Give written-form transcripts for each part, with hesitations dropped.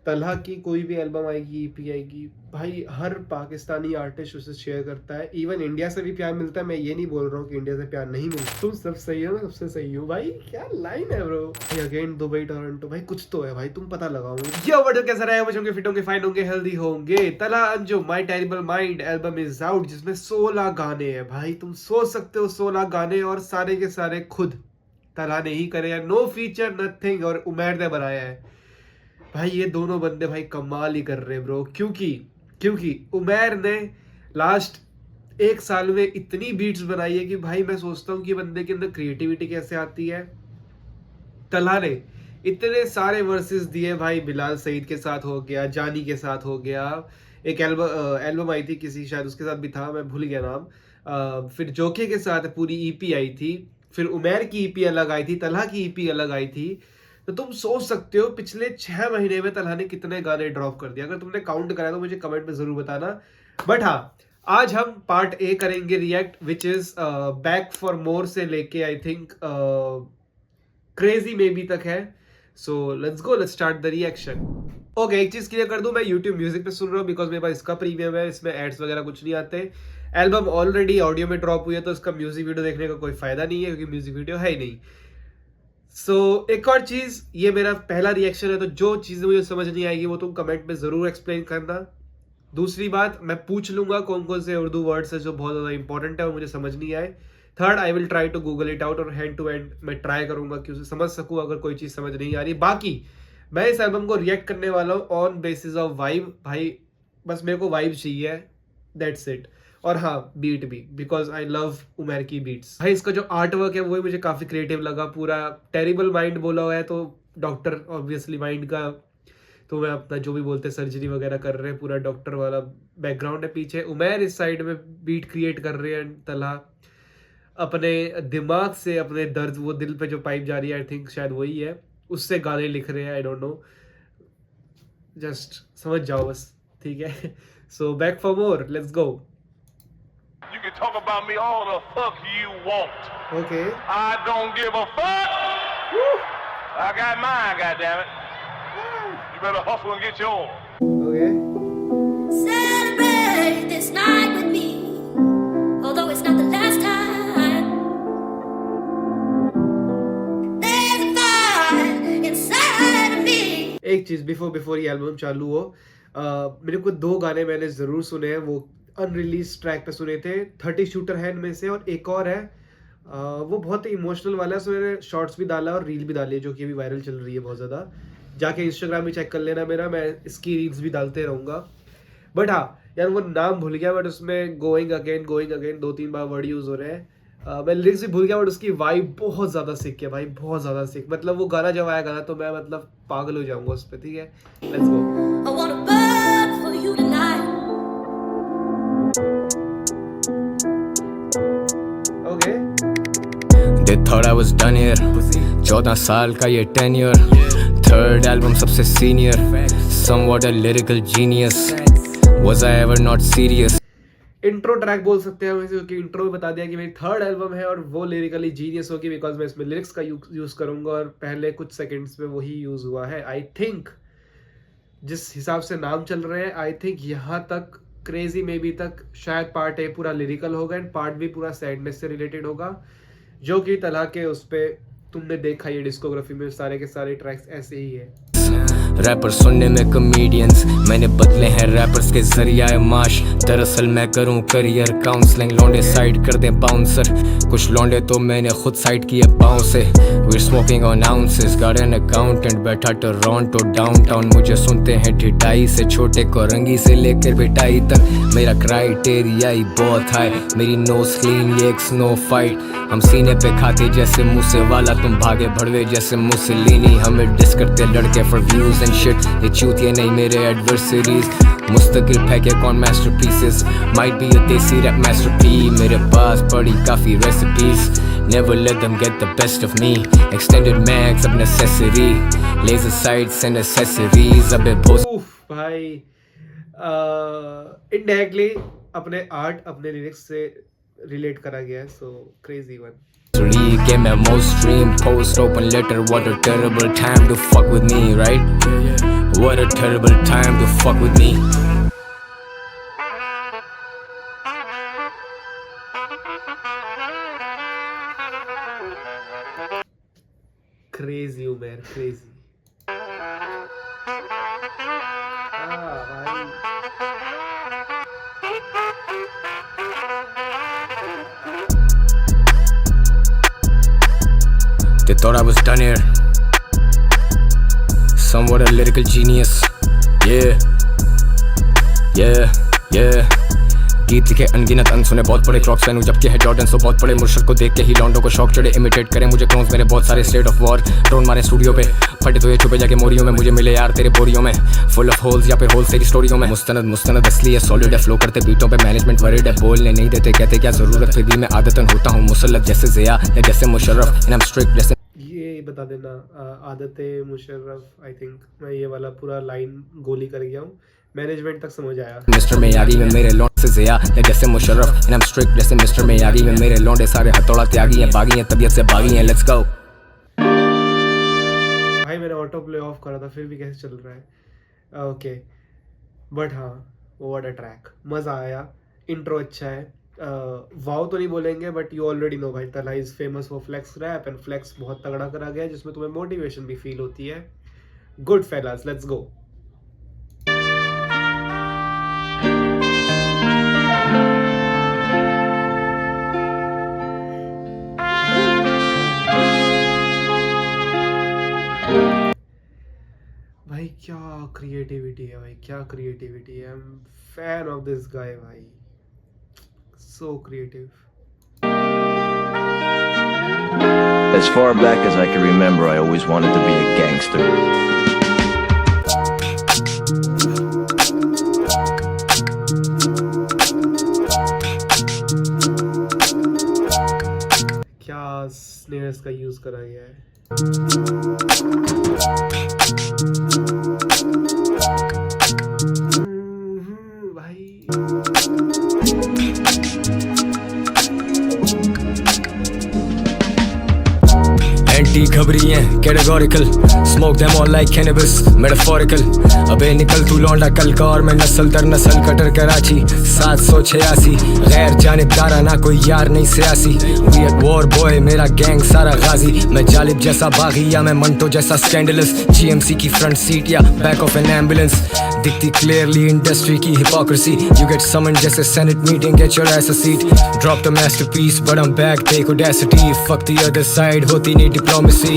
तलहा की कोई भी एल्बम आएगी, ईपी आएगी, भाई हर पाकिस्तानी आर्टिस्ट उसे शेयर करता है। इवन इंडिया से भी प्यार मिलता है। मैं ये नहीं बोल रहा हूँ कि इंडिया से प्यार नहीं मिलता। तुम सब सही हो, मैं सबसे सही हूँ भाई। क्या लाइन है ब्रो। अगेन दुबई टोरंटो, भाई कुछ तो है भाई, तुम पता लगाओ। यो वीडियो कैसा रहा है? बच्चों के फिट होंगे, फाइन होंगे, हेल्दी होंगे। Talha Anjum my terrible mind album is out, जिसमें 16 गाने हैं भाई। तुम सोच सकते हो 16 गाने, और सारे के सारे खुद तलहा ने ही करे हैं। नो फीचर नथिंग, और उमैर ने बनाया है भाई। ये दोनों बंदे भाई कमाल ही कर रहे हैं ब्रो। क्योंकि उमैर ने लास्ट 1 साल में इतनी बीट्स बनाई है कि भाई मैं सोचता हूँ कि बंदे के अंदर क्रिएटिविटी कैसे आती है। तलहा ने इतने सारे वर्सेस दिए भाई, बिलाल सईद के साथ हो गया, जानी के साथ हो गया, एक एल्बम आई थी किसी, शायद उसके साथ भी था, मैं भूल गया नाम। फिर जोके के साथ पूरी ईपी आई थी, फिर उमैर की ईपी अलग आई थी, तलहा की ईपी अलग आई थी। तो तुम सोच सकते हो पिछले 6 महीने में तलहा ने कितने गाने ड्रॉप कर दिया। अगर तुमने काउंट करा तो मुझे कमेंट में जरूर बताना। बट हाँ, आज हम पार्ट ए करेंगे react, which is back for more से लेके I think crazy may be तक है। So let's go, let's start the reaction. Okay, एक चीज क्लियर कर दूं, मैं YouTube म्यूजिक पे सुन रहा हूँ बिकॉज मेरे पास इसका प्रीमियम है, इसमें एड्स वगैरह कुछ नहीं आते। एल्बम ऑलरेडी ऑडियो में ड्रॉप हुई है, तो इसका म्यूजिक वीडियो देखने का कोई फायदा नहीं है, क्योंकि म्यूजिक वीडियो है ही नहीं। एक और चीज, ये मेरा पहला रिएक्शन है, तो जो चीजें मुझे समझ नहीं आएगी वो तुम कमेंट में जरूर एक्सप्लेन करना। दूसरी बात, मैं पूछ लूंगा कौन कौन से उर्दू वर्ड्स है जो बहुत ज्यादा इंपॉर्टेंट है और मुझे समझ नहीं आए। Third, I will try to google it out, और हैंड टू हैंड मैं ट्राई करूंगा कि उसे समझ सकूं अगर कोई चीज समझ नहीं आ रही। बाकी मैं इस एल्बम को रिएक्ट करने वाला हूँ ऑन बेसिस ऑफ वाइब भाई। बस मेरे को वाइब चाहिए, दैट्स इट। और हाँ, बीट भी, बिकॉज आई लव उमर की बीट्स भाई। इसका जो आर्ट वर्क है वो मुझे काफी क्रिएटिव लगा। पूरा टेरिबल माइंड बोला हुआ है, तो डॉक्टर ऑब्वियसली माइंड का, तो मैं अपना जो भी बोलते हैं सर्जरी वगैरह कर रहे हैं, पूरा डॉक्टर वाला बैकग्राउंड है पीछे। उमैर इस साइड में बीट क्रिएट कर रहे हैं। तलहा अपने दिमाग से अपने दर्द, वो दिल पे जो पाइप जा रही है, आई थिंक शायद वही है, उससे गाने लिख रहे हैं। आई डोंट नो, जस्ट समझ जाओ बस, ठीक है। So back for more, let's go. You can talk about me all the fuck you want. Okay. I don't give a fuck. Woo. I got mine, goddammit. You better hustle and get yours. Okay. Celebrate this night with me, although it's not the last time. There's a fire inside of me. एक चीज before ये album चालू हो, मेरे को 2 गाने मैंने जरूर सुने हैं, वो अनरिलीज ट्रैक पे सुने थे। 30 शूटर है इनमें से, और एक और है वो बहुत ही इमोशनल वाला है, उसमें मैंने शॉर्ट्स भी डाला और रील भी डाली है, जो कि अभी वायरल चल रही है बहुत ज़्यादा। जाके इंस्टाग्राम में चेक कर लेना मेरा, मैं इसकी रील्स भी डालते रहूँगा। बट हाँ यार, वो नाम भूल गया, बट उसमें गोइंग अगेन 2-3 बार वर्ड यूज़ हो रहे हैं। मैं लिरिक्स भी भूल गया, बट उसकी वाइब बहुत ज़्यादा सिक है भाई, बहुत ज़्यादा सिक। मतलब वो गाना जब आएगा ना, तो मैं मतलब पागल हो जाऊँगा उस पर, ठीक है। Let's go. I wanna burn for you tonight. Okay. They thought I was done here. 14 साल का ये tenure. Third album सबसे senior. Somewhat a lyrical genius. Was I ever not serious? Intro track बोल सकते हैं हम इसे, क्योंकि इंट्रो में बता दिया कि मेरी 3rd एल्बम है और वो लिरिकली जीनियस होगी, बिकॉज मैं इसमें लिरिक्स का यूज करूंगा, और पहले कुछ सेकंड्स में वही यूज हुआ है। आई थिंक जिस हिसाब से नाम चल रहे हैं, आई थिंक यहाँ तक क्रेजी में भी तक शायद पार्ट ए पूरा लिरिकल होगा, एंड पार्ट बी पूरा सैडनेस से रिलेटेड होगा, जो कि तलहा के उस पे तुमने देखा ये डिस्कोग्राफी में सारे के सारे ट्रैक्स ऐसे ही है। रैपर सुनने में कॉमेडियंस, मैंने बदले हैं रैपर्स के जरिया माश। दरअसल मैं करूं करियर काउंसलिंग, लौंडे साइड कर दे बाउंसर, कुछ लौंडे तो मैंने खुद साइड किए पाँव से। We smoking on ounces, got an accountant बैठा टोरंटो डाउनटाउन। मुझे सुनते हैं ठिठाई से, छोटे को रंगी से लेकर बिटाई तक। मेरा क्राइटेरिया ही बहुत हाई, मेरी नोज क्लीन ये एक स्नो फाइट। हम सीने पे खाते जैसे मूसे वाला, तुम भागे भड़वे जैसे मुसलिनी। हमें डिस करते लड़के फॉर व्यूज एंड शिट, ये चूतिए नहीं मेरे एडवर्सरीज। मुस्तकिल फेंके कौन मास्टरपीसेस, माइट बी अ देसी रैप मास्टरपी। मेरे पास पड़ी काफी recipes, never let them get the best of me. Extended mags of necessity, laser sights and accessories. अबे बोस भाई इनडायरेक्टली अपने आर्ट, अपने लिरिक्स से रिलेट करा गया है, so crazy one. Game at most stream post open letter. What a terrible time to fuck with me, right? What a terrible time to fuck with me. Crazy हूँ मैं, crazy. भाई They thought I was done here. Somewhat a lyrical genius. Yeah. गीत लिखे अनगिनत अनसुने बहुत बड़े Crocs पहनूं जबकि है जॉर्डन सो बहुत बड़े मुर्शद को देख के ही लॉन्डो को शौक चढ़े इमिटेट करें मुझे क्लोन्स मेरे बहुत सारे स्टेट ऑफ वॉर ड्रोन मारे स्टूडियो पे फटे तो ये छुपे जाके मोरियों में मुझे मिले यार तेरे बोरियों में फुल ऑफ होल्स या फिर होल्स तेरी स्टोरियों में मुस्तनद असली है सॉलिड है फ्लो करते बीटों पे मैनेजमेंट वरीड है बोलने नहीं देते कहते क्या जरूरत फिर भी मैं आदतन होता हूँ मुसल्लत जैसे ज़िया या जैसे Musharraf and I M strict जैसे ये बता देना आदतें मुशर्रफ आई थिंक मैं ये वाला पूरा लाइन गोली कर गया हूँ मैनेजमेंट तक समझ आया मिस्टर मियागी में मेरे लौंडे से ज़िया या जैसे Musharraf and I M strict जैसे मिस्टर मियागी में मेरे लौंडे सारे हथौड़ा त्यागी हैं बागी हैं तबीयत से बागी हैं लेट्स गो भाई मैंने ऑटो प्ले ऑफ करा था फिर भी कैसे चल रहा है ओके बट हाँ व्हाट अ ट्रैक मज़ा आया इंट्रो अच्छा है वाव तो नहीं बोलेंगे बट यू ऑलरेडी नो भाई Talha is famous for flex rap and flex बहुत तगड़ा करा गया है जिसमें तुम्हें मोटिवेशन भी फील होती है गुड फेलास लेट्स गो भाई क्या क्रिएटिविटी है भाई क्या क्रिएटिविटी है I am fan of this guy भाई so creative. As far back as I can remember, I always wanted to be a gangster. क्या snares का यूज करा गया है एंटी खबरी हैं categorical smoke them all like cannabis metaphorical अबे निकल तू लौंडा कल का और मैं नस्ल दर नस्ल कटर कराची 786 गैर जानिबदारा ना कोई यार नहीं सियासी वी एट वॉर बॉय मेरा गैंग सारा गाजी मैं जालिब जैसा बागी या मैं मंटो जैसा स्कैंडलस जीएमसी की फ्रंट सीट या बैक ऑफ एन एम्बुलेंस दिखती क्लियरली इंडस्ट्री की हिपोक्रेसी यू गेट समन जैसे senate meeting get your ass a seat drop the masterpiece but I am back take audacity fuck the other side होती नहीं diplomacy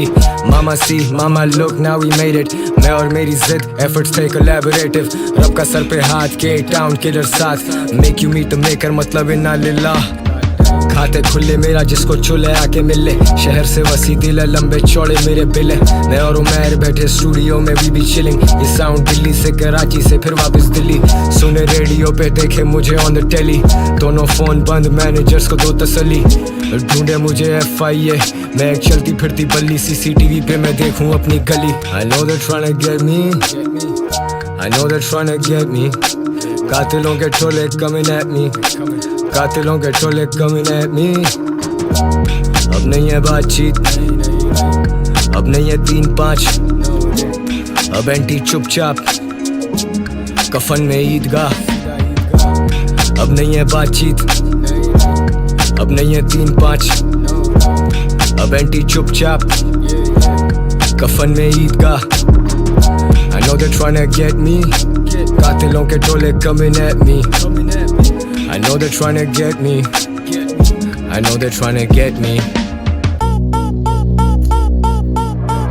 mama see mama look now we made it मैं और मेरी जिद efforts थे collaborative रब का sir पे हाथ के टाउन किलर साथ make you meet the maker मतलब इन्ना लिल्लाह खाते खुले मेरा जिसको चुले आके मिले शहर से वसी दिल है लंबे चौड़े मेरे बिल है मैं और उमैर बैठे स्टूडियो में वी बी चिलिंग ये साउंड दिल्ली से कराची से फिर वापस दिल्ली सुने रेडियो पे देखे मुझे ऑन द टेली दोनों फोन बंद मैनेजर्स को दो तसल्ली ढूंढे मुझे FIA मैं एक चलती फिरती बल्ली CCTV पे मैं देखूं अपनी गली I know they're trying to get me I know they're trying to get me कातिलों के टोले coming at me कातिलों के टोले coming at me अब नहीं है बातचीत अब नहीं है 3-5 अब एंटी चुपचाप कफन में ईदगाह अब नहीं है बातचीत अब नहीं है 3-5 अब एंटी चुपचाप कफन में ईदगाह I know they're trying to get me कातिलों के टोले coming at me I know they're trying to get me I know they're trying to get me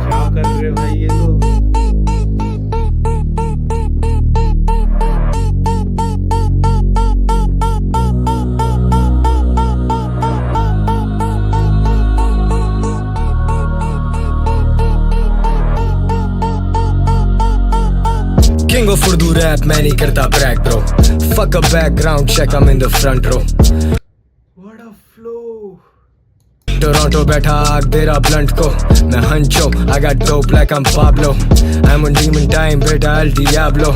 क्या कर रहे भाई ये लोग King of Urdu rap मैं नहीं करता brag bro Fuck a background check I'm in the front row What a flow Toronto बैठा आग दे रहा ब्लंट को मैं हंचो I got dope like I'm Pablo I'm on demon time बेटा El Diablo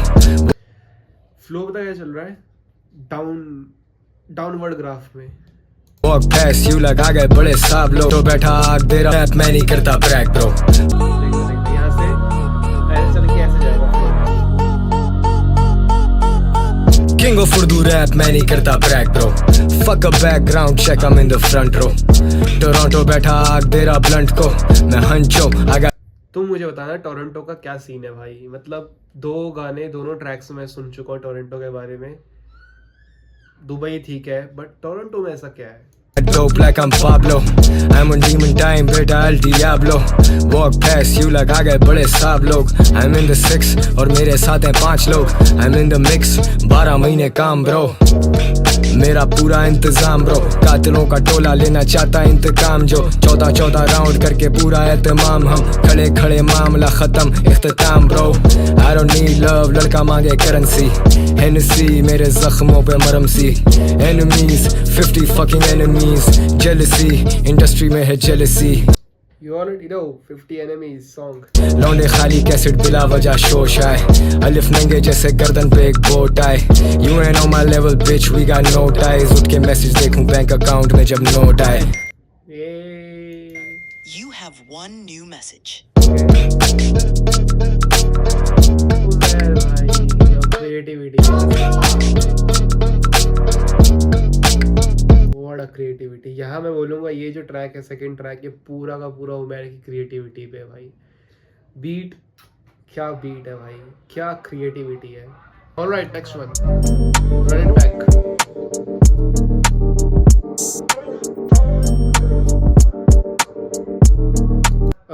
फ्लो पता क्या चल रहा है डाउनवर्ड ग्राफ में Walk past you like आ गए बड़े साहब लोग तो बैठा आग दे रहा रैप मैं नहीं करता ब्रैक ब्रो यहाँ से ऐसे चल के ऐसे जाएगा King of Urdu rap मैं नहीं करता break bro Fuck a background check I'm in the front row Toronto बैठा आग दे रहा ब्लंट को मैं हंचो आगा तुम मुझे बताना टोरंटो का क्या सीन है भाई मतलब 2 गाने दोनों ट्रैक्स में सुन चुका हूँ टोरंटो के बारे में दुबई ठीक है बट टोरंटो में ऐसा क्या है Dope like I'm Pablo I'm on demon time बेटा El Diablo Walk past you like आ गए बड़े साहब लोग I'm in the 6 और मेरे साथ हैं 5 लोग I'm in the mix 12 महीने काम bro मेरा पूरा इंतजाम ब्रो कातिलों का टोला लेना चाहता इंतकाम जो 14 राउंड करके पूरा एहतमाम हम खड़े खड़े मामला खत्म इख्तिताम bro I don't need love लड़का मांगे करेंसी Hennessy मेरे जख्मों पे मरम सी Enemies 50 fucking enemies Jealousy industry में है jealousy You already know 50 enemies song लौंडे खाली कैसेट बिला वजह शोश आए अलिफ नंगे जैसे गर्दन पे एक बोट आए You ain't on my level bitch we got no ties उठ के मैसेज देखूं बैंक अकाउंट में जब नोट आए You have one new message. Creativity यहाँ मैं बोलूँगा ये जो ट्रैक है सेकंड ट्रैक ये पूरा का पूरा उमेर की क्रिएटिविटी पे है भाई बीट क्या बीट है भाई क्या क्रिएटिविटी है alright next one run it back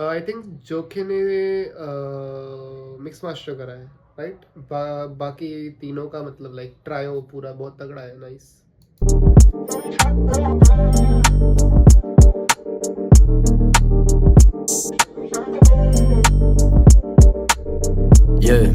I think Jokhay ने मिक्स मास्टर करा है राइट बाकी तीनों का मतलब लाइक ट्रायो पूरा बहुत तगड़ा है नाइस yeah.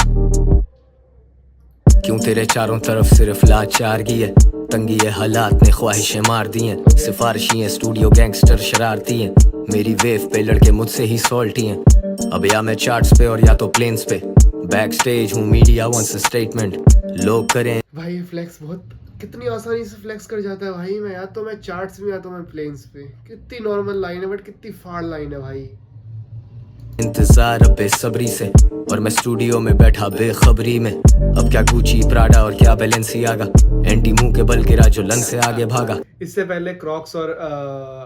क्यों तेरे चारों तरफ सिर्फ लाचारगी है तंगी है हालात ने ख्वाहिशें मार दी हैं सिफारिशी हैं स्टूडियो गैंगस्टर शरारती हैं मेरी वेव पे लड़के मुझसे ही सॉल्टी हैं अब या मैं चार्ट्स पे और या तो प्लेन्स पे बैक स्टेज हूँ मीडिया वंस अ स्टेटमेंट लोग करें भाई फ्लेक्स बहुत कितनी आसानी से फ्लेक्स कर जाता है भाई मैं या तो मैं चार्ट्स में या तो मैं प्लेन्स पे कितनी नॉर्मल लाइन है बट कितनी फाड़ लाइन है भाई इंतजार अब बेसब्री से और मैं स्टूडियो में बैठा बेखबरी में अब क्या गुची प्राडा और क्या बैलेंसियागा एंटी मुंह के बल गिरा जो लन से आगे भागा इससे पहले क्रॉक्स और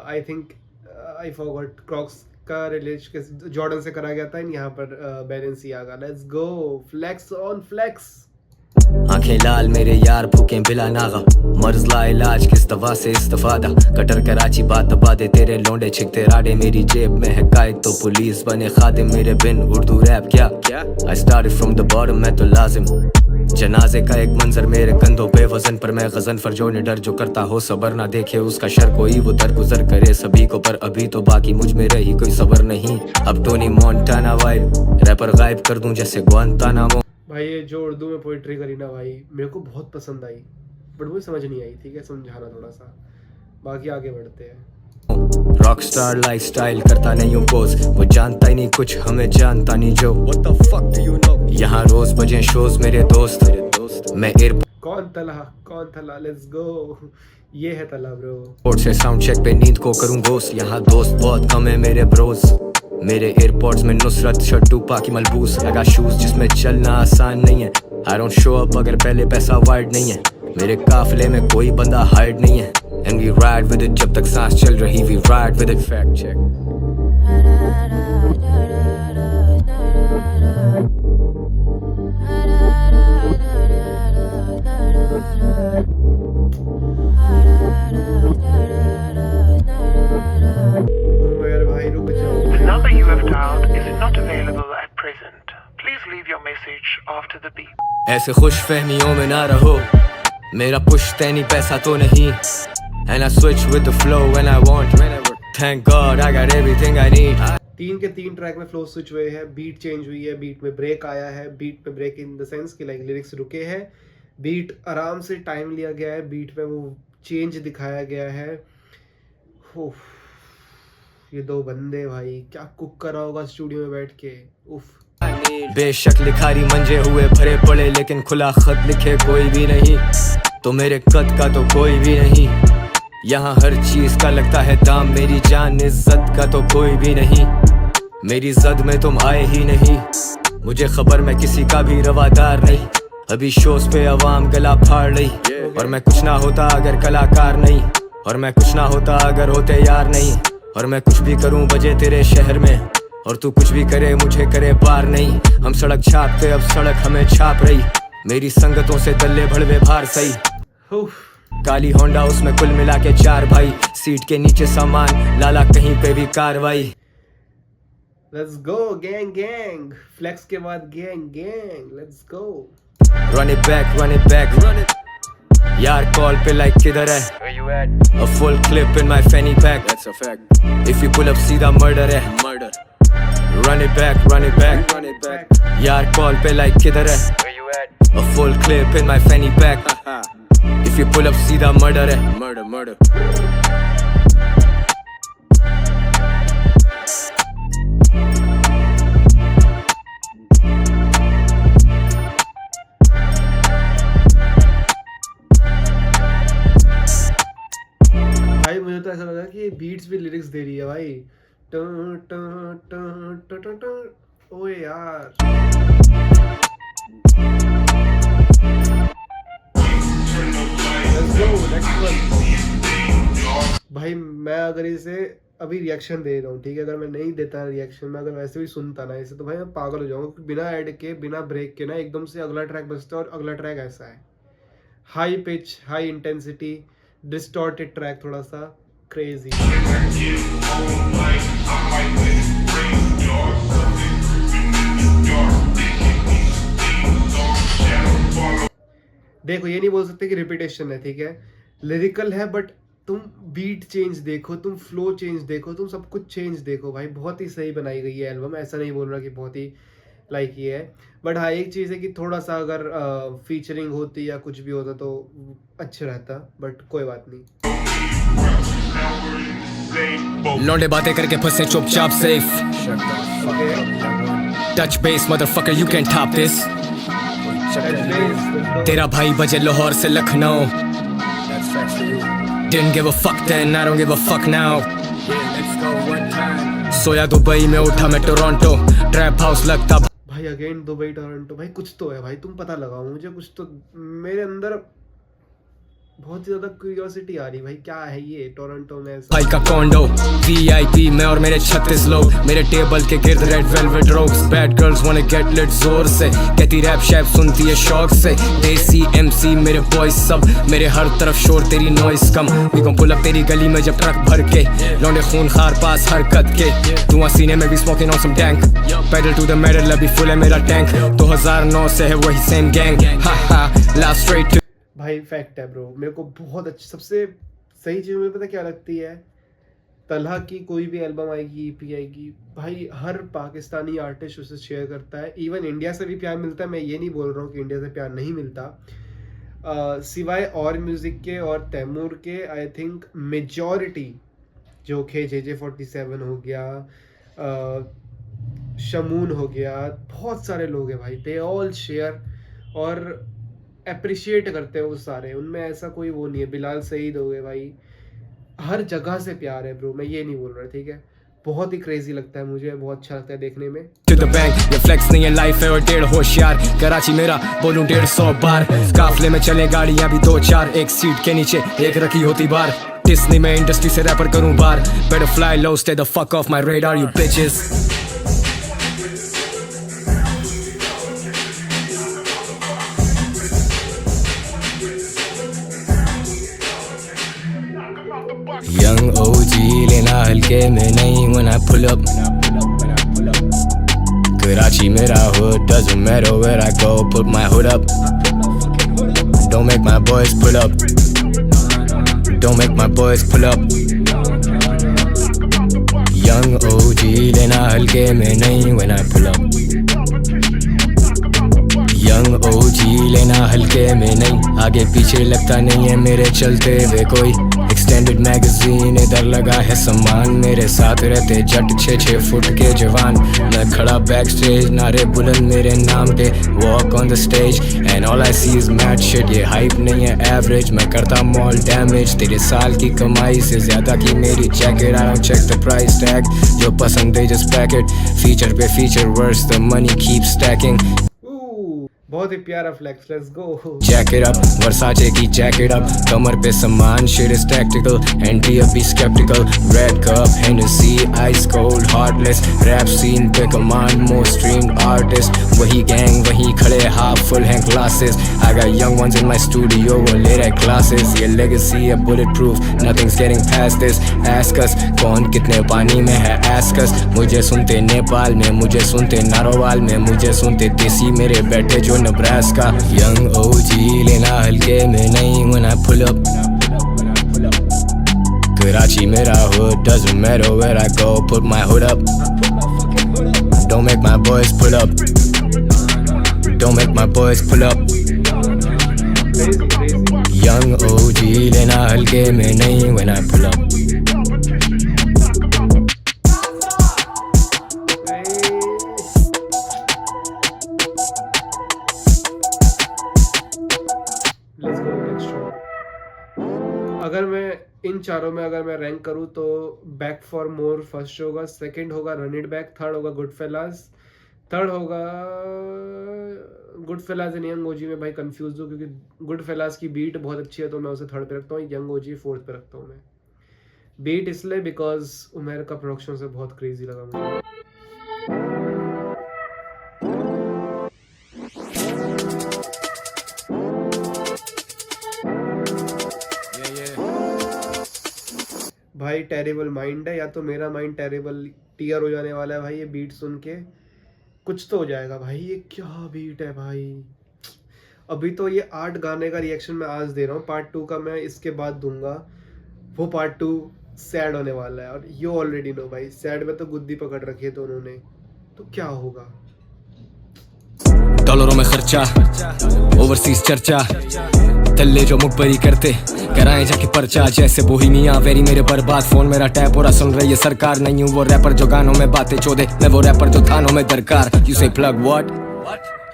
I think I forgot Crocs का रिलेशन जॉर्डन से करा गया था यहाँ पर Balenciaga let's go flex on flex आंखें लाल मेरे यार भूखे बिला नागा मर्ज ला इलाज किस दवा से इस्तेफादा कटर कराची बात दबा दे तेरे लौंडे छिकते राडे मेरी जेब में है कायद तो पुलिस बने खादिम मेरे बिन उर्दू रैप क्या I started from the bottom मैं तो लाजिम जनाजे का एक मंजर मेरे कंधों पे वजन पर मैं गजन फरजो ने डर जो करता हो सबर ना देखे उसका शर कोई वो दरगुजर करे सभी को पर अभी तो बाकी मुझ में रही कोई सबर नहीं अब टोनी मोंटाना वाइब रैपर गायब कर दूं जैसे ग्वांतानामो भाई ये जो उर्दू में पोइट्री करी ना भाई मेरे को बहुत पसंद आई बट मुझे समझ नहीं आई ठीक है समझाना थोड़ा सा बाकी आगे बढ़ते हैं रॉकस्टार लाइफस्टाइल करता नहीं हूँ पोज वो जानता ही नहीं कुछ हमें जानता नहीं जो What the fuck do you know यहाँ रोज बजे शोज मेरे दोस्त मैं कौन तला लेट्स गो ये है तला ब्रो एयरपोर्ट से साउंड चेक पे नींद को करूँ गोस्ट यहाँ दोस्त बहुत कम है मेरे ब्रोज मेरे एयरपोर्ट्स में नुसरत शर्ट टूपा की मलबूस लगा शूज जिसमें चलना आसान नहीं है आई डोंट शो अप अगर पहले पैसा वाइड नहीं है मेरे काफिले में कोई बंदा हाइड नहीं है and we ride with it जब तक सांस चल रही we ride with it fact check The number you have dialed is not available at present. Please leave your message after the beep. ऐसे खुश फहमियों में ना रहो मेरा पुश्तैनी पैसा तो नहीं And I switch with the flow when I want whenever Thank God I got everything I need 3 के 3 ट्रैक में फ्लो स्विच हुए हैं बीट चेंज हुई है बीट में ब्रेक आया है बीट पे ब्रेक इन द सेंस कि लाइक लिरिक्स रुके हैं बीट आराम से टाइम लिया गया है बीट में वो चेंज दिखाया गया है ये 2 बंदे भाई क्या कुक करा होगा स्टूडियो में बैठ के उफ बेशक लिखारी मंजे हुए भरे पड़े लेकिन खुला खत लिखे कोई भी नहीं तो मेरे कद का तो कोई भी नहीं यहाँ हर चीज का लगता है दाम, मेरी जान इज्जत का तो कोई भी नहीं, मेरी जद में तुम आए ही नहीं, मुझे खबर मैं किसी का भी रवादार नहीं, अभी शोज पे अवाम गला फाड़ रही, और मैं कुछ ना होता अगर कलाकार नहीं, और मैं कुछ ना होता अगर होते यार नहीं, और मैं कुछ भी करूं बजे तेरे शहर में, और तू कुछ भी करे मुझे करे पार नहीं, हम सड़क छापते अब सड़क हमें छाप रही, मेरी संगतों से दल्ले भड़वे भार सही, काली होंडा उसमें कुल मिला के 4 भाई, सीट के नीचे सामान लाला कहीं पे भी कार्रवाई। Let's go gang gang, flex के बाद gang gang, let's go. Run it back यार कॉल पे लाइक किधर है, a full clip in my fanny pack, that's a fact, if you pull up सीधा murder है, murder, run it back यार call पे लाइक किधर है, a full clip in my fanny pack, if you pull up सीधा murder है, murder भाई मुझे तो ऐसा लगा कि ये बीट्स भी लिरिक्स दे रही है भाई। टन टन टन टन टन टन। ओए यार Let's go, next one। भाई मैं अगर इसे अभी रिएक्शन दे रहा हूँ, ठीक है, अगर मैं नहीं देता रिएक्शन, मैं अगर वैसे भी सुनता ना इसे, तो भाई मैं पागल हो जाऊंगा। बिना ऐड के बिना ब्रेक के ना एकदम से अगला ट्रैक बजता है, और अगला ट्रैक ऐसा है, high pitch high intensity distorted track, थोड़ा सा क्रेजी। देखो ये नहीं बोल सकते कि रिपीटेशन है, ठीक है, लिरिकल है, बट तुम बीट चेंज देखो, तुम फ्लो चेंज देखो, तुम सब कुछ चेंज देखो भाई, बहुत ही सही बनाई गई है एल्बम। ऐसा नहीं बोल रहा कि बहुत ही लाइक ये है, बट हाँ एक चीज़ है कि थोड़ा सा अगर फीचरिंग होती या कुछ भी होता तो अच्छा रहता, बट कोई बात नहीं। लौंडे बातें करके फंसे चुपचाप safe, touch base motherfucker you can top this, तेरा भाई बजे लाहौर से Lucknow, didn't give a fuck then I don't give a fuck now, soya Dubai में उठा मैं टोरंटो, ट्रैप हाउस लगता भाई अगेन दुबई टोरंटो, भाई कुछ तो है भाई, तुम पता लगाओ मुझे, कुछ तो मेरे अंदर बहुत ही ज्यादा क्यूरियोसिटी आ रही भाई, क्या है ये टोरंटो में भाई का कॉन्डो, VIP मैं और मेरे 36 लोग, मेरे टेबल के गिर्द red velvet rogues, bad girls wanna get lit जोर से, कहती रैप शैप सुनती है शौक से, देसी MC मेरे बॉयज सब, मेरे हर तरफ शोर तेरी नॉइस कम, वी gon पुल अप तेरी गली में जब ट्रक भर के, लौंडे खून खार पास हरकत के, धुआं सीने में भी smoking on some tank, pedal to the medal अभी फुल है मेरा टैंक, 2009 से है वही सेम गैंग, हा लास्ट स्ट्रेट भाई फैक्ट है ब्रो, मेरे को बहुत अच्छी, सबसे सही चीज़ मुझे पता क्या लगती है, तलहा की कोई भी एल्बम आएगी EP आएगी, भाई हर पाकिस्तानी आर्टिस्ट उसे शेयर करता है, इवन इंडिया से भी प्यार मिलता है, मैं ये नहीं बोल रहा हूँ कि इंडिया से प्यार नहीं मिलता, सिवाय और म्यूज़िक के और तैमूर के, आई थिंक मेजॉरिटी जो कि JJ47 हो गया, शमून हो गया, बहुत सारे लोग हैं भाई, दे ऑल शेयर और अप्रिशिएट करते हैं वो सारे, उनमें ऐसा कोई वो नहीं है। बिलाल सईद हो गए भाई, हर जगह से प्यार है ब्रो, मैं ये नहीं बोल रहा, ठीक है, बहुत ही क्रेजी लगता है मुझे, बहुत अच्छा लगता है देखने में। To the bank, ये फ्लेक्स नहीं है लाइफ है और 1.5 होशियार, कराची मेरा बोलूं 150 बार, काफले में चले गाड़ियां भी 2-4, एक सीट के नीचे एक रखी होती बार, डिस्नी में इंडस्ट्री से रैपर करूं बार, better fly low, stay the fuck off my radar you bitches। Young OG लेना हल्के में नहीं when I pull up, Karachi मेरा hood, doesn't matter where I go, put my hood up, don't make my boys pull up, don't make my boys pull up, young OG लेना हल्के में नहीं when I pull up, young OG लेना लेना हल्के में नहीं, आगे पीछे लगता नहीं है मेरे चलते हुए कोई। एक्सटेंडेड मैगजीन इधर लगा है सामान, मेरे साथ रहते जट 6-6 फुट के जवान। मैं खड़ा बैक स्टेज, नारे बुलंद मेरे नाम पे, walk on the stage and all I see is mad shit. ये हाइप नहीं है एवरेज, मैं करता मॉल डैमेज। तेरे साल की कमाई से ज्यादा की मेरी jacket, I don't check the price tag, जो पसंद दे जस्ट पैक इट। फीचर पे feature verse, the money keep stacking. बहुत ही प्यारा flex, let's go. Jacket up, Versace की जैकेट अप, कमर पे सामान, shit is tactical, ante up be sceptical. Red cup, Hennessy, ice cold, heartless, rap scene पे command, most streamed artist. वही gang वही खड़े, हाफ फुल हैं classes. I got young ones in my studio, वो ले रहे क्लासेस। ये legacy है bulletproof, nothing's getting past this. Ask us, कौन कितने पानी में है आस्क अस। मुझे सुनते नेपाल में, मुझे सुनते नारोवाल में, मुझे सुनते देसी मेरे बैठे जो Nebraska. Young OG लेना हल्के में नहीं, when I pull up Karachi मेरा hood, doesn't matter where I go, put my hood up. Don't make my boys pull up, don't make my boys pull up. Young OG लेना हल्के में नहीं, when I pull up. अगर मैं इन चारों में अगर मैं रैंक करूँ तो बैक फॉर मोर फर्स्ट होगा, सेकंड होगा रन इट बैक, थर्ड होगा गुड फेलास, थर्ड होगा गुड फेलास एंड यंग ओजी। में भाई कंफ्यूज हूँ क्योंकि गुड फेलास की बीट बहुत अच्छी है तो मैं उसे थर्ड पे रखता हूँ, यंग ओजी फोर्थ पे रखता हूँ मैं। बीट इसलिए बिकॉज उमेर का प्रोडक्शन से बहुत क्रेजी लगा मुझे। भाई टेरेबल माइंड है, या तो मेरा माइंड टेरेबल टीयर हो जाने वाला है भाई ये बीट सुन के। कुछ तो हो जाएगा भाई, ये क्या बीट है भाई। अभी तो ये 8 गाने का रिएक्शन मैं आज दे रहा हूँ, पार्ट 2 का मैं इसके बाद दूंगा। वो पार्ट 2 सैड होने वाला है और यू ऑलरेडी नो भाई, सैड में तो गुद्दी पकड़ रखी है तो उन्होंने, तो क्या होगा। डॉलरों में खर्चा, ओवरसीज चर्चा, तल्ले जो मुख बरी करते कराए जाके पर्चा। जैसे बोहिमिया वेरी मेरे बर्बाद, फोन मेरा टैप हो रहा सुन रही है सरकार। नहीं हूँ वो रैपर जो गानों में बातें चोदे, मैं वो रैपर जो थानों में दरकार। यू से plug what,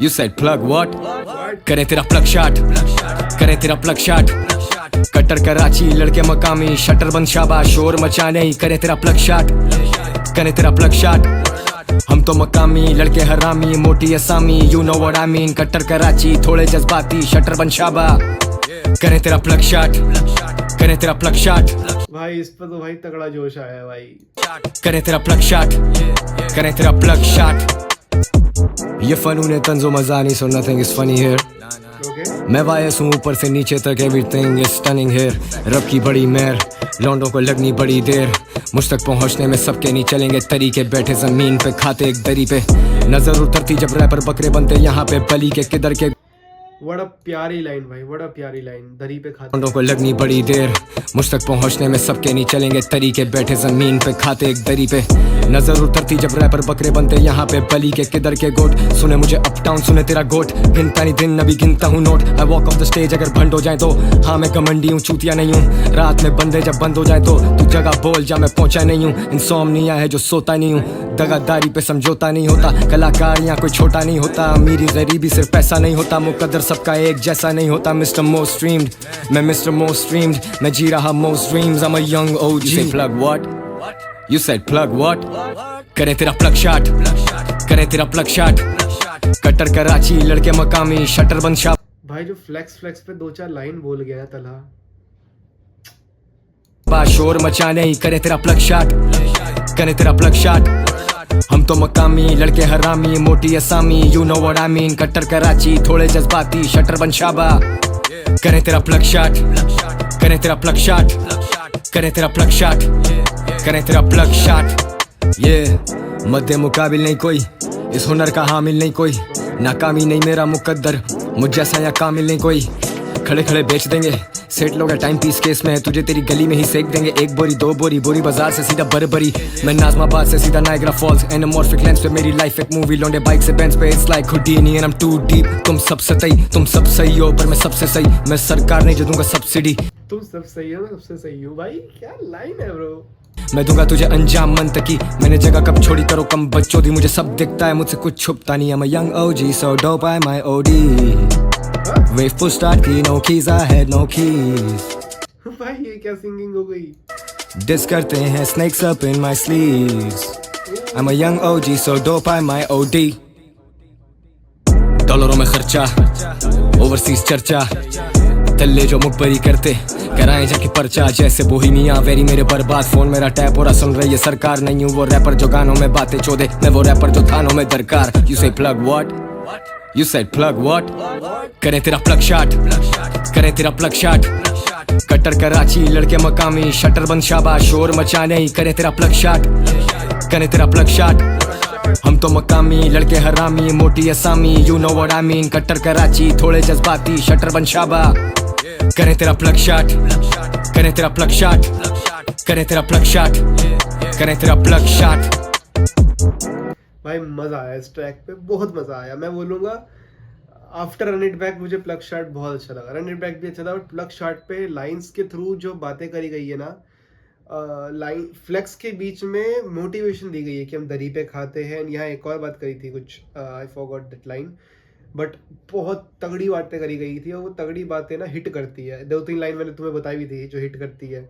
you said plug what, करे तेरा प्लग शॉट, करे तेरा प्लग शॉट। कट्टर कराची लड़के मकामी, शटर बंद शाबाश, शोर मचा नहीं, करे तेरा प्लग शॉट, करे तेरा प्लग शॉट। हम तो मकामी लड़के हरामी, मोटी असामी, you know what I mean. कट्टर कराची थोड़े जज्बाती, शटर बंद शाबा, करे तेरा प्लग शॉट, करे तेरा प्लग शॉट। भाई इस पर तो भाई तगड़ा जोश आया है भाई। करे तेरा प्लग शॉट, करे तेरा प्लग शॉट। ये फनून तंजो मजा नहीं, so nothing is funny here. मैं वायस हूँ ऊपर से नीचे तक, एवरीथिंग इज स्टनिंग हियर। रब की बड़ी मेहर, लौंडों को लगनी बड़ी देर, मुझ तक पहुँचने में सबके नहीं चलेंगे तरीके। बैठे जमीन पे खाते एक दरी पे, नजर उतरती जब रैपर बकरे बनते यहाँ पे बली के किधर के। बड़ा प्यारी लाइन भाई, बड़ा प्यारी लाइन। दरी पे खाते लौंडों को लगनी बड़ी देर, मुझ तक पहुँचने में सबके नहीं चलेंगे तरीके। बैठे जमीन पे खाते एक दरी पे, नजर उतरती जब रैपर बकरे बनते यहाँ पे बली के किधर के गोट। सुने मुझे अप डाउन, सुने तेरा गोट, गिनता नहीं दिन अभी गिनता हूँ note. I walk of the stage अगर भंड हो जाए तो, हाँ मैं कमंडी हूँ चूतिया नहीं हूँ। रात में बंदे जब बंद हो जाए तो तू जगह बोल जा मैं पहुंचा नहीं हूँ। इंसोम्निया है जो सोता नहीं हूँ, दगादारी पे समझौता नहीं होता। कलाकार यहाँ कोई छोटा नहीं होता, अमीरी गरीबी सिर्फ पैसा नहीं होता। मुकद्दर सबका एक जैसा नहीं होता। मिस्टर मोस्ट स्ट्रीम्ड, मैं मिस्टर मोस्ट स्ट्रीम्ड, मैं जी रहा most dreams. I am a young OG. Plug what, you said plug what, करे तेरा प्लग शॉट, करे तेरा प्लग शॉट। कट्टर कराची लड़के मकामी, शटर बंद शाप। भाई जो फ्लेक्स पे 2-4 लाइन बोल गया है तला, शोर मचा नहीं, करे तेरा प्लग शॉट, करे तेरा प्लग शॉट। हम तो मकामी लड़के हरामी, मोटी असामी, you know what I mean. कट्टर कराची थोड़े जज्बाती, शटर बंद शाबा, करे तेरा प्लग शॉट, करे तेरा प्लग शॉट, करे तेरा प्लग शॉट, करे तेरा प्लग शॉट। ये मध्य मुकाबिल नहीं कोई, इस हुनर का हामिल नहीं कोई। नाकामी नहीं मेरा मुकद्दर, मुझ जैसा या कामिल नहीं कोई। खड़े खड़े बेच देंगे सेट लोग टाइम पीस केस में तुझे तेरी गली में ही सेक देंगे 1 बोरी 2 बोरी बोरी बाजार से सीधा बरबरी मैं नाज़माबाद से सीधा नायग्रा फॉल्स एनामॉर्फिक लेंस पे मेरी लाइफ एक मूवी लौंडे बाइक से बेंच पे it's like Houdini and I am too deep तुम सब सही हो पर मैं सबसे सही मैं सरकार नहीं जो दूंगा सब्सिडी तुम सब सही हो मैं सबसे सही हूँ भाई क्या लाइन है ब्रो मैं दूंगा तुझे अंजाम मंतकी मैंने जगह कब छोड़ी करो कम बच्चों दी मुझे सब दिखता है मुझसे कुछ छुपता नहीं I'm a young OG so dope I'm my OD Wave full start key no keys I had no keys भाई ये क्या सिंगिंग हो गई Diss करते हैं snakes up in my sleeves I'm a young OG so dope I'm my OD डॉलरों में खर्चा overseas चर्चा तल्ले जो मुखबरी करते कराएं जाके पर्चा जैसे बोहिमिया वेरी मेरे बर्बाद फोन मेरा टैप हो रहा सुन रही है सरकार नहीं हूँ वो रैपर जो गानों में बातें चोदे मैं वो रैपर जो थानों में दरकार You say plug what? You said plug what? करें तेरा प्लग शॉट करें तेरा प्लग शॉट कट्टर कराची लड़के मकामी शटर बंद शाबाश शोर मचाने ही करें तेरा प्लग शॉट करें तेरा प्लग शॉट हम तो मकामी लड़के हरामी मोटी असामी You know what I mean कट्टर कराची थोड़े जज्बाती शटर बंद शाबा करें तेरा प्लग शॉट करें तेरा प्लग शॉट करें तेरा प्लग शॉट करें तेरा प्लग शॉट भाई मजा आया इस ट्रैक पे बहुत मजा आया मैं बोलूँगा आफ्टर रन इट बैक मुझे प्लग शॉट बहुत अच्छा लगा रन इट बैक भी अच्छा था बट प्लग शॉट पे लाइंस के थ्रू जो बातें करी गई है ना लाइन फ्लेक्स के बीच में मोटिवेशन दी गई है कि हम दरी पे खाते हैं यहाँ एक और बात करी थी कुछ I forgot that line but बहुत तगड़ी बातें करी गई थी और वो तगड़ी बातें ना हिट करती है 2-3 लाइन मैंने तुम्हें बताई भी थी जो हिट करती है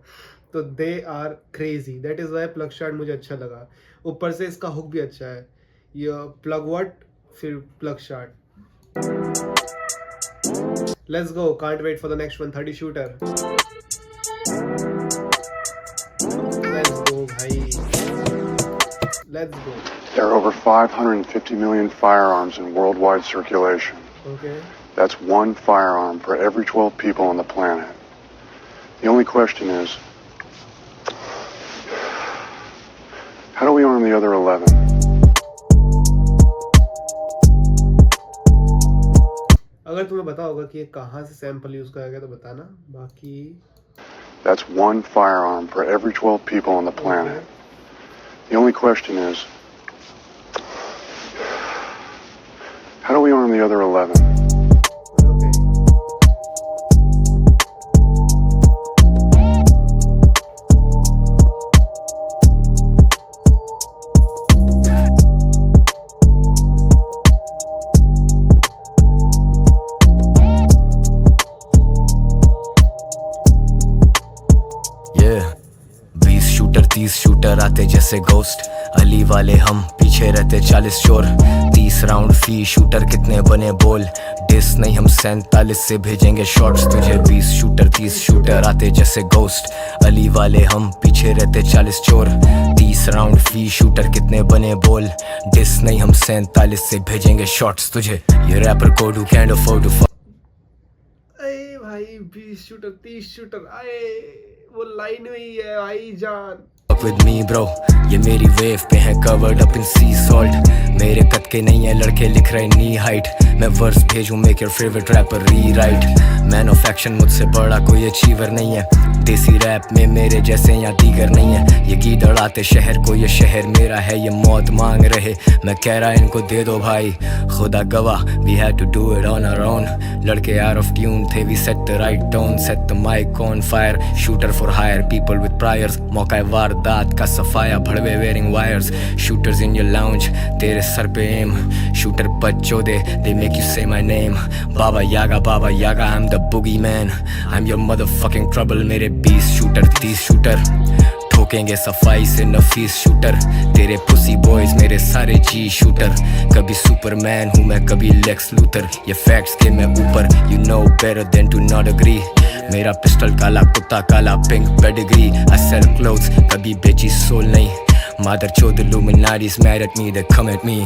तो they are crazy that is why plug shot मुझे अच्छा लगा ऊपर से इसका हुक भी अच्छा है ये प्लग व्हाट फिर plug shot let's go can't wait for the next 130 shooter let's go भाई let's go There are over 550 million firearms in worldwide circulation. Okay. That's one firearm for every 12 people on the planet. The only question is, how do we arm the other 11? अगर तुम्हें पता होगा कि ये कहाँ से sample use करा गया तो बताना बाकी That's one firearm for every 12 people on the planet. The only question is, how do we arm the other 11? Okay. Yeah 20 shooter 30 shooter आते जैसे घोस्ट अली वाले हम पीछे रहते 40 चोर 30 राउंड फी शूटर कितने बने बोल डिस नहीं हम 47 से भेजेंगे शॉट्स तुझे 20 शूटर 30 शूटर आते जैसे घोस्ट अली वाले हम पीछे रहते 40 चोर 30 राउंड फी शूटर कितने बने बोल डिस नहीं हम 47 से भेजेंगे शॉट्स तुझे ये rapper code who can afford to अरे भाई 20 शूटर 30 शूटर आए वो लाइन में ही है भाई जान with me bro ये मेरी वेव पे है covered up in sea salt मेरे कद के नहीं है लड़के लिख रहे knee height मैं verse भेजूं make your favorite rapper rewrite man of action मुझसे बड़ा कोई achiever नहीं है देसी रैप में मेरे जैसे या दीगर नहीं है ये गीत अड़ाते शहर को ये शहर मेरा है ये मौत मांग रहे मैं कह रहा इनको दे दो भाई खुदा गवाह we had to do it on our own लड़के out of tune थे we set the right tone set the mic on fire shooter for hire people with priors मौका वारदात का सफाया भड़वे wearing wires shooters in your lounge तेरे sir पे aim shooter बच्चों दे they make you say my name Baba Yaga I'm the boogeyman I'm your motherfucking trouble मेरे 20 shooter 30 shooter ठोकेंगे सफाई से नफीस शूटर तेरे पुसी बॉयज मेरे सारे जी शूटर कभी सुपरमैन हूँ मैं कभी लेक्स लूथर ये फैक्ट्स के मैं ऊपर you know better than to not agree मेरा पिस्टल काला कुत्ता काला pink pedigree I sell clothes कभी बेची सोल नहीं Mother chode Illuminati's mad at me they come at me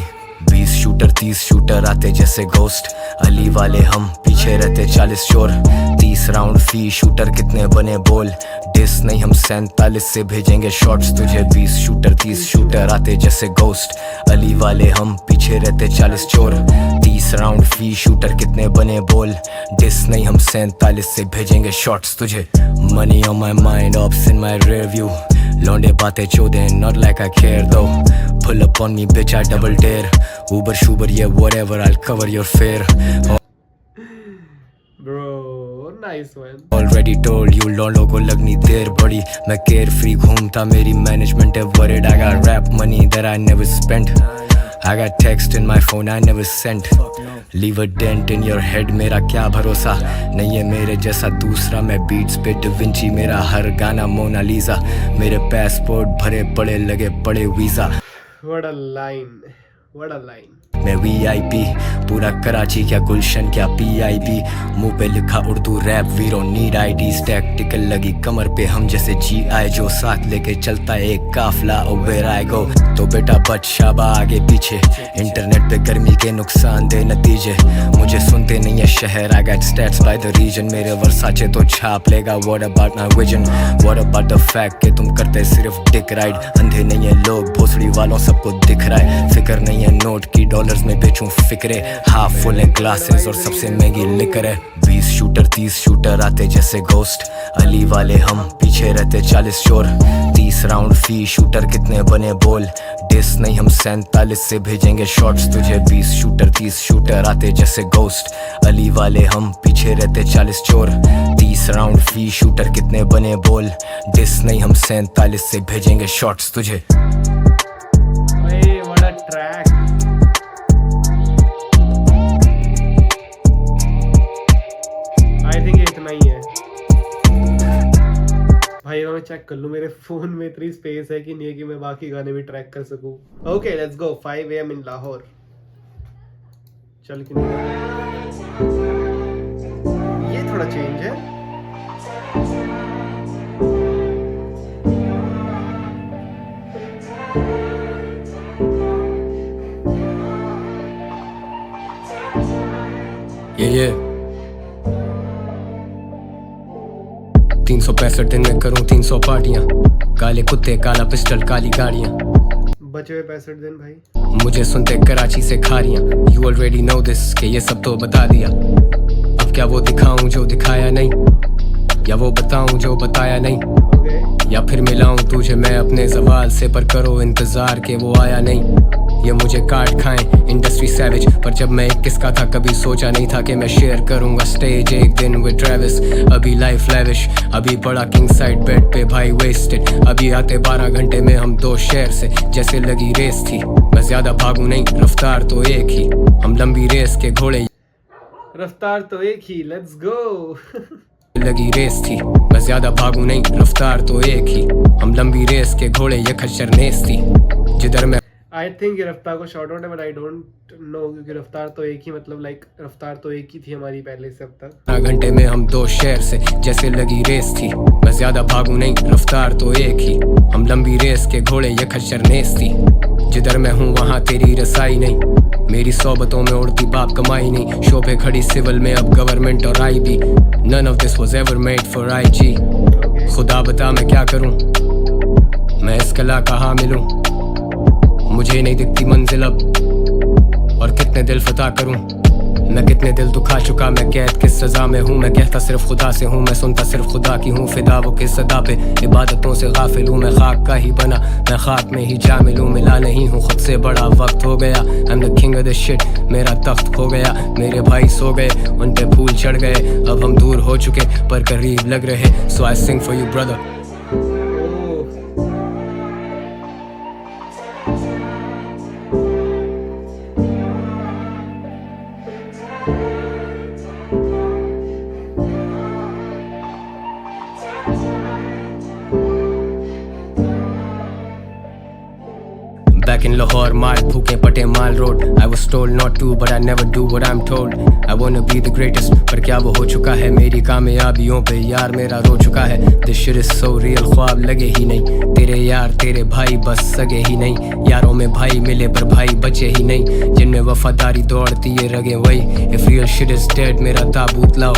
20 shooter 30 shooter आते जैसे घोस्ट, अली वाले हम पीछे रहते 40 चोर। 30 राउंड फी शूटर कितने बने बोल, डिस नहीं हम 47 से भेजेंगे शॉट्स तुझे। 20 शूटर 30 शूटर आते जैसे घोस्ट, अली वाले हम पीछे रहते 40 चोर। 30 राउंड फी शूटर कितने बने बोल, डिस नहीं हम 47 से भेजेंगे शॉट्स तुझे। Money on my mind, ops in my rear view, लौंडे बातें चोदे not like I care though. Pull up on me bitch, I double dare. Uber Shuber yeah whatever, I'll cover your fare. Bro, nice one. Already told you लौंडों को लगनी देर बड़ी, मैं care free घूमता मेरी management है worried. I got rap money that I never spent, I got text in my phone I never sent. Leave a dent in your head, मेरा क्या भरोसा नहीं है मेरे जैसा दूसरा। मैं बीट्स पे डिविंची, मेरा हर गाना मोनालिसा, मेरे पासपोर्ट भरे पड़े लगे पड़े visa. What a line, what a line. मैं VIP पूरा कराची क्या गुलशन क्या PIB, मुंह पे लिखा Urdu rap we don't need IDs। Tactical लगी कमर पे हम जैसे GI जो, साथ लेके चलता है एक काफला वेयर आई गो। तो बेटा बच शाबा आगे पीछे, इंटरनेट पे गर्मी के नुकसान दे नतीजे, मुझे सुनते नहीं है शहर। I got stats by the region, मेरे वर्साचे तो छाप लेगा। What about my vision, what about the fact कि तुम करते सिर्फ डिक राइड। अंधे नहीं है लोग, भोसड़ी वालों सबको दिख रहा है, फिक्र नहीं है नोट की डॉलर्स में बेचूं फिक्रे। हाफ फुल है ग्लासेस और सबसे महंगी लिकर है। 20 शूटर 30 शूटर आते जैसे घोस्ट, अली वाले हम पीछे रहते 40 चोर। 30 राउंड फी शूटर कितने बने बोल, डिस नहीं हम 47 से भेजेंगे शॉट्स तुझे। 20 शूटर 30 शूटर आते जैसे घोस्ट, अली वाले हम पीछे रहते 40 चोर। 30 राउंड फी शूटर कितने बने बोल, डिस नहीं हम 47 से भेजेंगे शॉट्स तुझे। Hey, what a track. I think ये इतना ही है भाई। मैं चेक कर लूँ मेरे फोन में इतनी स्पेस है कि नहीं है कि मैं बाकी गाने भी ट्रैक कर सकूँ। Okay let's go. 5 AM इन लाहौर। चल क्यों ये थोड़ा चेंज है। ये 365 दिन में करूं 300 पार्टियां, काले कुत्ते काला पिस्टल काली गाड़ियां, बचे हुए 65 दिन भाई। मुझे सुनते कराची से Khariyan. You already know this कि ये सब तो बता दिया। अब क्या वो दिखाऊं जो दिखाया नहीं, या वो बताऊं जो बताया नहीं, या फिर मिलाऊं तुझे मैं अपने ज़वाल से, पर करो इंतजार के वो आया नहीं। ये मुझे काट खाएं इंडस्ट्री सैवेज, पर जब मैं 21 का था कभी सोचा नहीं था कि मैं शेयर करूंगा स्टेज एक दिन विद ट्रेविस। अभी लाइफ लैविश, अभी बड़ा किंग साइड बेड पे भाई वेस्टेड। अभी आते 12 घंटे में हम 2 शहर से, जैसे लगी रेस थी। मैं ज्यादा भागू नहीं, रफ्तार तो एक ही, हम लंबी रेस के घोड़े। रफ्तार तो एक ही, लेट्स गो। लगी रेस थी, मैं ज्यादा भागू नहीं, रफ्तार तो एक ही, हम लंबी रेस के घोड़े। ये खच्चर नेस थी जिधर मैं। आई थिंक ये रफ्तार को शॉर्ट आउट है, बट आई डोंट नो, क्योंकि रफ्तार तो एक ही मतलब लाइक रफ्तार तो एक ही थी हमारी पहले से अब तक। घंटे में हम 2 शहर से, जैसे लगी रेस थी। मैं ज्यादा भागू नहीं, रफ्तार तो एक ही, हम लंबी रेस के घोड़े। ये खच्चर नेस थी जिधर मैं हूँ वहाँ तेरी रसाई नहीं। मेरी सोबतों में उड़ती बाप कमाई नहीं, शो पे खड़ी सिविल में अब गवर्नमेंट और IB। None of this was ever made for IG। खुदा बता मैं क्या करूँ, मैं इस कला कहाँ मिलूँ। मुझे नहीं दिखती मंजिल अब, और कितने दिल फता करूं। मैं कितने दिल दुखा चुका, मैं कैद किस सजा में हूँ। मैं कहता सिर्फ खुदा से हूँ, मैं सुनता सिर्फ खुदा की हूँ। फिदा वो किस सदा पे, इबादतों से गाफिल हूँ। मैं खाक का ही बना, मैं खाक में ही जामिल हूँ। मिला नहीं हूँ खुद से, बड़ा वक्त हो गया। I'm the king of this shit, मेरा तख्त खो गया। मेरे भाई सो गए, उन पे फूल चढ़ गए। अब हम दूर हो चुके पर करीब लग रहे। So I sing for you brother। Back in Lahore माल भूखे पटे माल road I was told not to but I never do what I'm told I wanna be the greatest पर क्या वो हो चुका है मेरी कामयाबियों पे यार मेरा रो चुका है This shit is so real ख्वाब लगे ही नहीं तेरे यार तेरे भाई बस सगे ही नहीं यारों में भाई मिले पर भाई बचे ही नहीं जिनमें वफादारी दौड़ती ये रगे वही If real shit is dead मेरा ताबूत लाओ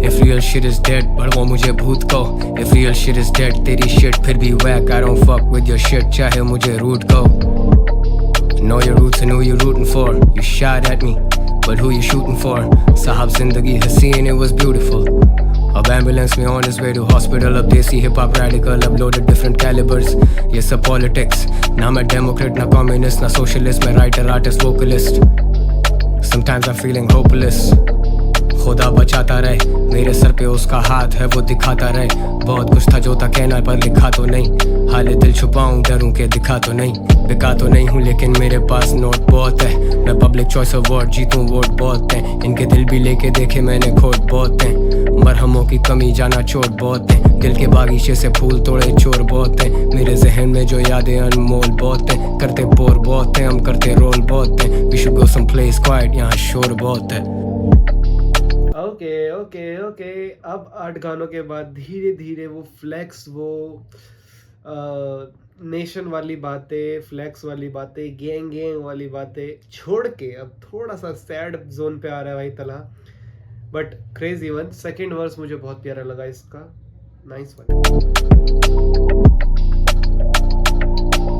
If real shit is dead भड़वो मुझे भूत कहो If real shit is dead तेरी shit फिर भी whack I don't fuck with your shit चाहे मुझे रूट कहो Know your roots and who you're rooting for You shot at me but who you shooting for साहब जिंदगी हसीन it was beautiful अब एम्बुलेंस में on his way to hospital अब देसी hip hop radical अब loaded different calibers ये सब politics ना मैं democrat ना communist ना socialist मैं writer artist vocalist Sometimes I'm feeling hopeless खुदा बचाता रहे मेरे सर पे उसका हाथ है वो दिखाता रहे बहुत कुछ था जो था कहना पर लिखा तो नहीं हाले दिल छुपाऊं डरूं के दिखा तो नहीं बिका तो नहीं हूँ लेकिन मेरे पास नोट बहुत है मैं पब्लिक चॉइस अवार्ड जीतूं वोट बहुत हैं इनके दिल भी लेके देखे मैंने खोट बहुत हैं मरहमों की कमी जाना चोट बहुत है दिल के बागीचे से फूल तोड़े चोर बहुत हैं मेरे जहन में जो यादें अनमोल बहुत हैं करते बोर बहुत हैं हम करते रोल बहुत हैं we should go some place quite यहाँ शोर बहुत है ओके अब 8 गानों के बाद धीरे धीरे वो फ्लेक्स वो नेशन वाली बातें फ्लेक्स वाली बातें गैंग वाली बातें छोड़ के अब थोड़ा सा सैड जोन पे आ रहा है भाई तला but crazy one second verse मुझे बहुत प्यारा लगा इसका नाइस वन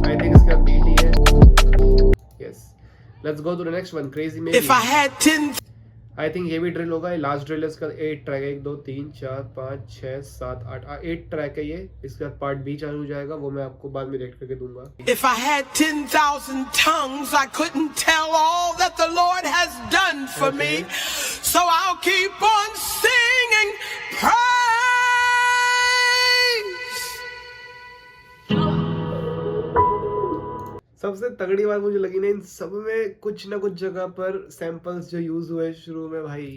आई थिंक इसका बीट ही है yes let's go to the next one crazy में if I had 10 I think ये भी ड्रिल होगा लास्ट ड्रिल है इसका 8 ट्रैक है 1 2 3 4 5 6 7 8 8 ट्रैक है ये इसका पार्ट बी चालू हो जाएगा वो मैं आपको बाद में रेट करके दूंगा If I had 10,000 tongues I couldn't tell all that the Lord has done for me so I'll keep on singing praise सबसे तगड़ी बात मुझे लगी ना इन सब में कुछ ना कुछ जगह पर सैंपल्स जो यूज हुए शुरू में भाई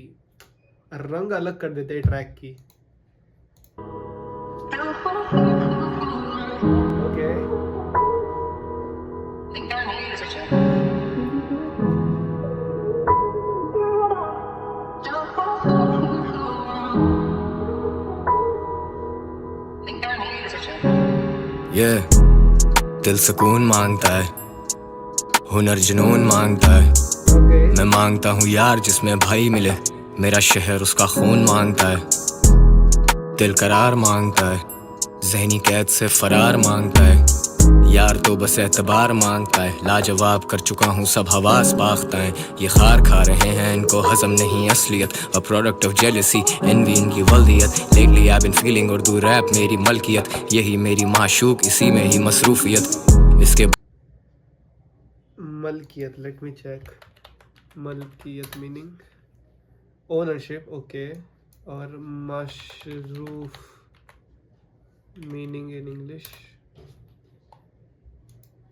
रंग अलग कर देते हैं ट्रैक की ओके दिल सुकून मांगता है हुनर जुनून मांगता है मैं मांगता हूँ यार जिसमें भाई मिले मेरा शहर उसका खून मांगता है दिल करार मांगता है ज़हनी कैद से फरार मांगता है यार तो बस एतबार मांगता है लाजवाब कर चुका हूँ सब हवास बाख्ता है ये खार खा रहे हैं इनको हजम नहीं असलियत a product of jealousy envy इनकी वल्दियत lately I been feeling Urdu rap मेरी मलकियत यही मेरी माशूक इसी में ही मसरूफियत इसके मलकियत लेट मी चेक मलकियत मीनिंग ओनरशिप ओके और मशरूफ मीनिंग इन इंग्लिश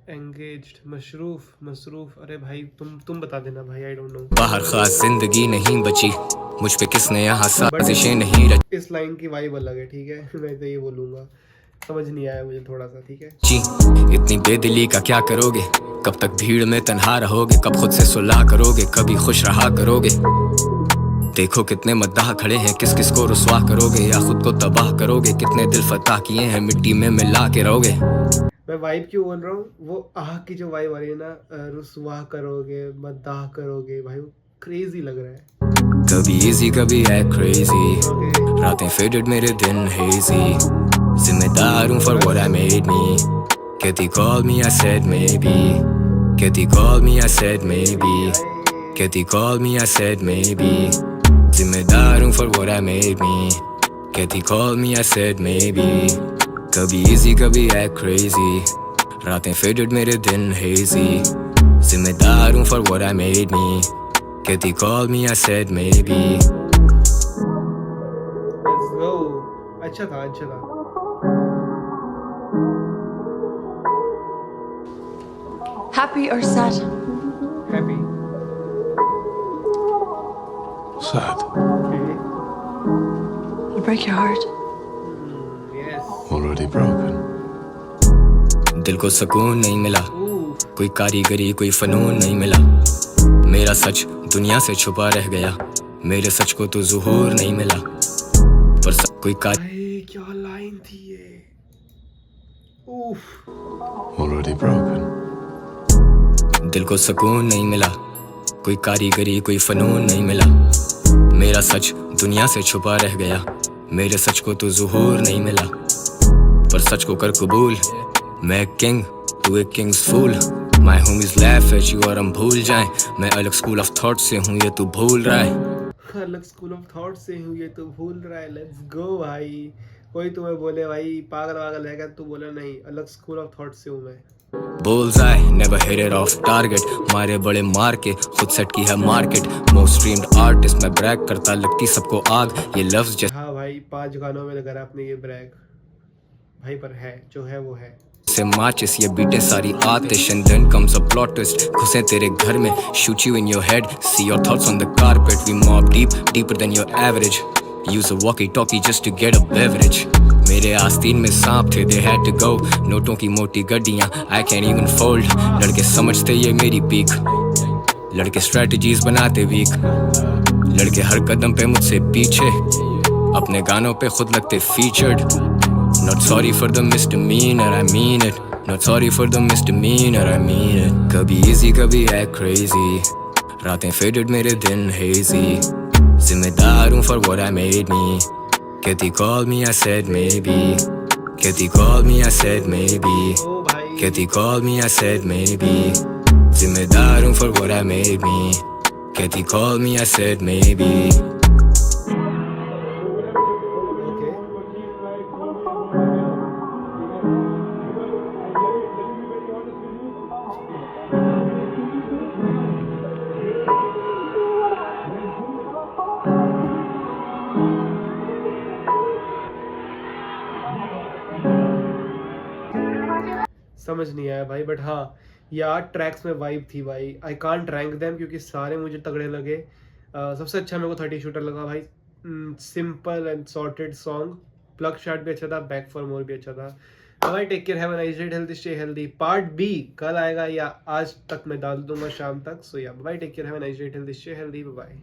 एंगेज्ड मसरूफ अरे भाई तुम बता देना भाई आई डोंट नो बाहर खास जिंदगी नहीं बची मुझ पे किसने यहाँ साजिशें नहीं रची इस लाइन की वाइब अलग है ठीक है मैं तो ये बोलूंगा समझ नहीं आया मुझे थोड़ा सा ठीक है जी इतनी बेदिली का क्या करोगे कब तक भीड़ में तन्हा रहोगे कब खुद से सुलह करोगे कभी खुश रहा करोगे देखो कितने मद्दाह खड़े हैं किस किस को रुसवा करोगे या खुद को तबाह करोगे कितने दिल फतह किए हैं मिट्टी में मिला के रहोगे मैं वाइब क्यों बोल रहा हूँ वो आह की जो वाइब आ रही है ना रुसवा करोगे मद्दाह करोगे भाई वो क्रेजी लग रहा है कभी इजी कभी है क्रेजी रातें फेडेड मेरे दिन हेजी जिम्मेदार हूँ for what I made me Kitty called me I said maybe Kitty called me I said maybe Kitty called me I said maybe जिम्मेदार हूँ for what I made me Kitty called me I said maybe कभी easy कभी है crazy रातें faded मेरे दिन hazy जिम्मेदार हूँ for what I made me Kitty called me I said maybe Let's go अच्छा था Happy or sad? Happy Sad. okay It'll break your heart. yes Already broken. दिल को सुकून नहीं मिला कोई कारीगरी कोई फनून नहीं मिला, मेरा सच दुनिया से छुपा रह गया, मेरे सच को तो ज़ुहूर नहीं मिला, पर सब कोई भाई क्या लाइन थी ये, उफ। Already broken. दिल को सुकून नहीं मिला, कोई कारीगरी कोई फनून नहीं मिला, मेरा सच दुनिया से छुपा रह गया, मेरे सच को तो ज़ुहूर नहीं मिला, पर सच को कर कबूल, मैं किंग तू एक kings fool, my homies laugh at you और हम भूल जाएं, मैं अलग स्कूल ऑफ थॉट से हूँ ये तू भूल रहा है, अलग स्कूल ऑफ थॉट से हूँ ये तो भूल रहा है। लेट्स गो भाई, कोई तुम्हें बोले भाई पागल वागल है क्या, तू बोला नहीं अलग स्कूल ऑफ थॉट से हूँ मैं। Bullseye, never hit it off target, मारे बड़े मार के खुद सेट की है मार्केट, मोस्ट स्ट्रीम्ड आर्टिस्ट मैं ब्रैग करता लगती सबको आग, ये लफ्ज हाँ भाई 5 गानों में लगा आपने ये ब्रैग भाई, पर है जो है वो है। से माचिस ये बीटें सारी आतिश, and then comes a plot twist, घुसे तेरे घर में shoot you in your head, see your thoughts on the carpet, we mob deep, deeper than your average, use a walkie talkie just to get a beverage, मेरे आस्तीन में सांप थे they had to go, नोटों की मोटी गड्डियाँ I can't even fold, लड़के समझते ये मेरी पीक, लड़के स्ट्रेटजीज बनाते वीक, लड़के हर कदम पे मुझसे पीछे, अपने गानों पे खुद लगते featured, not sorry for the misdemeanor I mean it, not sorry for the misdemeanor I mean it, कभी easy कभी है crazy, रातें faded मेरे दिन hazy, जिम्मेदार हूँ for what I made me, Kitty called me, I said maybe, Kitty called me, I said maybe, Kitty called me, I said maybe, जिम्मेदार हूँ for what I made me, Kitty called me, I said maybe. समझ नहीं आया भाई, but हाँ ये 8 tracks में vibe थी भाई, आई कांट रैंक देम क्योंकि सारे मुझे तगड़े लगे। सबसे अच्छा मेरे को 30 शूटर लगा भाई, simple and sorted song, plug shot भी अच्छा था, बैक फॉर मोर भी अच्छा था। भाई take care, have a nice day, healthy stay healthy. Part B कल आएगा या आज तक मैं डाल दूंगा शाम तक, so yeah bye, take care, have a nice day, healthy stay healthy, bye.